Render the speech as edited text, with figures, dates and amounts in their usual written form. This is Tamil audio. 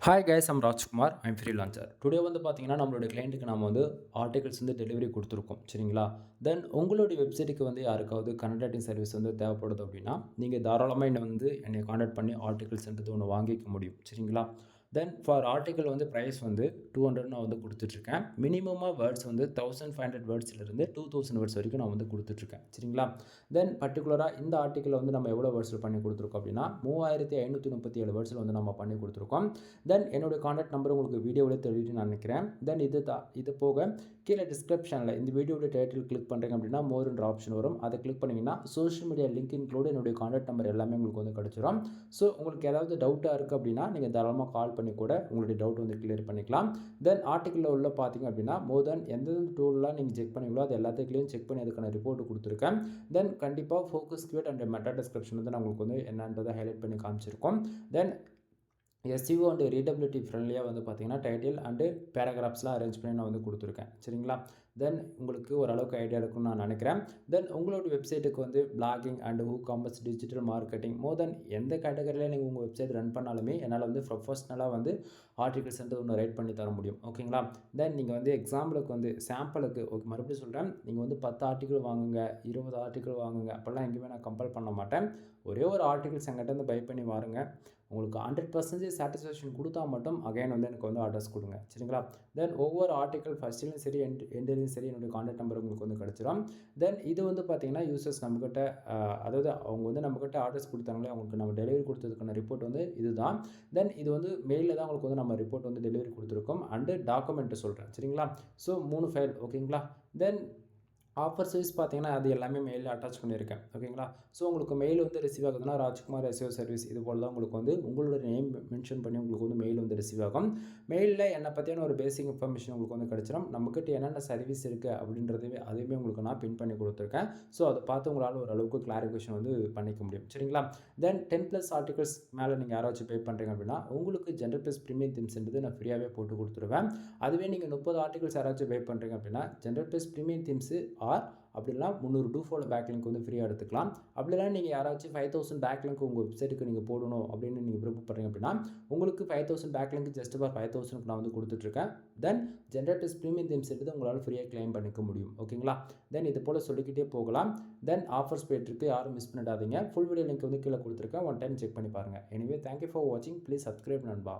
Hi guys, I'm Rajkumar. I'm freelancer. Today வந்து பார்த்தீங்கன்னா, நம்மளுடைய கிளையண்ட்டுக்கு நம்ம வந்து ஆர்டிகல்ஸ் வந்து டெலிவரி கொடுத்துருக்கோம். சரிங்களா? தென் உங்களுடைய வெப்சைட்டுக்கு வந்து யாருக்காவது கன்னட ரைட்டிங் சர்வீஸ் வந்து தேவைப்படுது அப்படின்னா, நீங்கள் தாராளமாக என்னை கான்டாக்ட் பண்ணி ஆர்டிகல்ஸ்ன்றது ஒன்று வாங்கிக்க முடியும். சரிங்களா? தென் ஃபார் ஆர்டிக்கல் வந்து ப்ரைஸ் வந்து 200 நான் வந்து கொடுத்துட்ருக்கேன். மினிமமாக வேர்ட்ஸ் வந்து 1500 வேர்ட்ஸ்லேருந்து 2000 வேர்ட்ஸ் வரைக்கும் நான் வந்து கொடுத்துட்ருக்கேன். சரிங்களா? தென் பர்டிகுலராக இந்த ஆர்டிக்கலை வந்து நம்ம எவ்வளோ வேர்ட்ஸில் பண்ணி கொடுத்துருக்கோம் அப்படின்னா 3537 வேர்ட்ஸில் வந்து நம்ம பண்ணி கொடுத்துருக்கோம். தென் என்னுடைய கான்டாக்ட் நம்பர் உங்களுக்கு வீடியோவில் தெரிவித்து நான் நினைக்கிறேன். தென் இது போக கீழே டிஸ்கிரிப்ஷனில் இந்த வீடியோட டைட்டில் கிளிக் பண்ணுறீங்க அப்படின்னா மோர்ன்ற ஆப்ஷன் வரும். அதை கிளிக் பண்ணிங்கன்னா சோஷியல் மீடியா லிங்க் இன்க்ளூட் என்னுடைய கான்டாக்ட் நம்பர் எல்லாமே உங்களுக்கு வந்து கிடச்சிரும். ஸோ உங்களுக்கு ஏதாவது டவுட்டாக இருக்குது அப்படின்னா நீங்கள் தாராளமாக கால் பண்ணி கூட உங்களுடைய டவுட் வந்து கிளியர் பண்ணிக்கலாம். தென் ஆர்டிக்கலில் உள்ள பார்த்தீங்க அப்படின்னா மோர் தென் எந்தெந்த டூல்லாம் நீங்கள் செக் பண்ணீங்களோ அது எல்லாத்துக்குள்ளேயும் செக் பண்ணி அதுக்கான ரிப்போர்ட் கொடுத்துருக்கேன். தென் கண்டிப்பாக focus keyword and meta description வந்து நான் உங்களுக்கு வந்து என்னன்றதை ஹைலைட் பண்ணி காமிச்சிருக்கோம். தென் எஸ்இஓ அண்ட் ரீடபிலிட்டி ஃப்ரெண்ட்லியாக வந்து பார்த்தீங்கன்னா டைட்டில் அண்டு பேராகிராஃப்ஸ்லாம் அரேஞ்ச் பண்ணி நான் வந்து கொடுத்துருக்கேன். சரிங்களா? தென் உங்களுக்கு ஓரளவுக்கு ஐடியா இருக்குன்னு நான் நினைக்கிறேன். தென் உங்களோட வெப்சைட்டுக்கு வந்து blogging and commerce, digital marketing more then எந்த கேட்டகரியில் நீங்கள் உங்கள் வெப்சைட் ரன் பண்ணாலுமே என்னால் வந்து ப்ரொஃபஷ்னலாக வந்து ஆர்டிகல்ஸ் வந்து ஒன்று ரைட் பண்ணி தர முடியும். ஓகேங்களா? தென் நீங்கள் வந்து எக்ஸாம்பிளுக்கு வந்து சாம்பிளுக்கு மறுபடியும் சொல்கிறேன், நீங்கள் வந்து 10 ஆர்டிக்கல் வாங்குங்க, 20 ஆர்டிக்கல் வாங்குங்க அப்படிலாம் எங்கேயுமே நான் கம்பல் பண்ண மாட்டேன். ஒரே ஒரு ஆர்டிகல்ஸ் எங்கிட்ட வந்து பை பண்ணி வாருங்க. உங்களுக்கு 100% சாட்டிஸ்ஃபேக்ஷன் கொடுத்தா மட்டும் அகைன் வந்து எனக்கு வந்து ஆர்டர்ஸ் கொடுங்க. சரிங்களா? தென் ஒவ்வொரு ஆர்டிக்கல் ஃபஸ்ட்லேயும் சரி எண்ட்லேயும் சரி என்னுடைய கான்டாக்ட் நம்பர் உங்களுக்கு வந்து கிடச்சிடும். தென் இது வந்து பார்த்தீங்கன்னா யூசர்ஸ் நம்மக்கிட்ட அதாவது அவங்க வந்து நம்மக்கிட்ட ஆர்டர்ஸ் கொடுத்தாங்களே அவங்களுக்கு நம்ம டெலிவரி கொடுத்ததுக்கான ரிப்போர்ட் வந்து இதுதான். தென் இது வந்து மெயிலில் தான் உங்களுக்கு வந்து நம்ம ரிப்போர்ட் வந்து டெலிவரி கொடுத்துருக்கோம் அண்டு டாக்குமெண்ட்டு சொல்கிறேன். சரிங்களா? ஸோ 3 ஃபைல் ஓகேங்களா? தென் ஆஃபர் சர்வீஸ் பார்த்தீங்கன்னா அது எல்லாமே மெயிலில் அட்டாச் பண்ணியிருக்கேன். ஓகேங்களா? ஸோ உங்களுக்கு மெயில் வந்து ரிசீவ் ஆகுதுன்னா ராஜ்குமார் எஸ்இஓ சர்வீஸ் இது போல் தான் உங்களுக்கு வந்து உங்களோட நேம் மென்ஷன் பண்ணி உங்களுக்கு வந்து மெயில் வந்து ரிசீவ் ஆகும். மெயிலில் என்னை பற்றியான ஒரு பேசிக் இன்ஃபர்மேஷன் உங்களுக்கு வந்து கிடச்சிடும். நம்மக்கிட்ட என்னென்ன சர்வீஸ் இருக்குது அதுவுமே உங்களுக்கு நான் பின் பண்ணி கொடுத்துருக்கேன். ஸோ அதை பார்த்து உங்களால் ஓரளவுக்கு கிளாரிஃபிகேஷன் வந்து பண்ணிக்க முடியும். சரிங்களா? தென் 10+ ஆர்டிகல்ஸ் மேலே நீங்கள் யாராச்சும் பே பண்ணுறீங்க அப்படின்னா உங்களுக்கு ஜென்ரல் ப்ளஸ் ப்ரீமியம் தீம்ஸ்ன்றது நான் ஃப்ரீயாகவே போட்டு கொடுத்துருவேன். அதுவே நீங்கள் 30 ஆர்டிகல்ஸ் யாராச்சும் பே பண்ணுறீங்க அப்படின்னா ஜென்ரல் ப்ளஸ் ப்ரீமியம் தீம்ஸு அப்படிலாம் 300 டூ ஃபாலோ பேக் லிங்க் வந்து ஃப்ரீயாக எடுத்துக்கலாம். அப்படிலாம் நீங்கள் யாராச்சும் 5000 பேக் லிங்க் உங்கள் வெப்சைட்டுக்கு நீங்கள் போடணும் அப்படின்னு நீங்கள் ப்ரிப்பேர் பண்ணுறீங்க அப்படின்னா உங்களுக்கு 5000 பேக் லிங்க் ஜஸ்ட் ஃபார் 5000 நான் வந்து கொடுத்துட்ருக்கேன். தென் ஜென்ரேட்டர்ஸ் ப்ரீமியம் தீம்ஸ் எடுத்து உங்களால் ஃப்ரீயாக கிளைம் பண்ணிக்க முடியும். ஓகேங்களா? தென் இது போல் சொல்லிக்கிட்டே போகலாம். தென் ஆஃபர்ஸ் போயிட்டுருக்கு, யாரும் மிஸ் பண்ணிடாதீங்க. ஃபுல் வீடியோ லிங்க் வந்து கீழே கொடுத்துருக்கேன். ஒன் டைம் செக் பண்ணி பாருங்கள். எனிவே தேங்க்யூ ஃபார் வாட்சிங். ப்ளீஸ் சப்ஸ்கிரைப் நண்பா.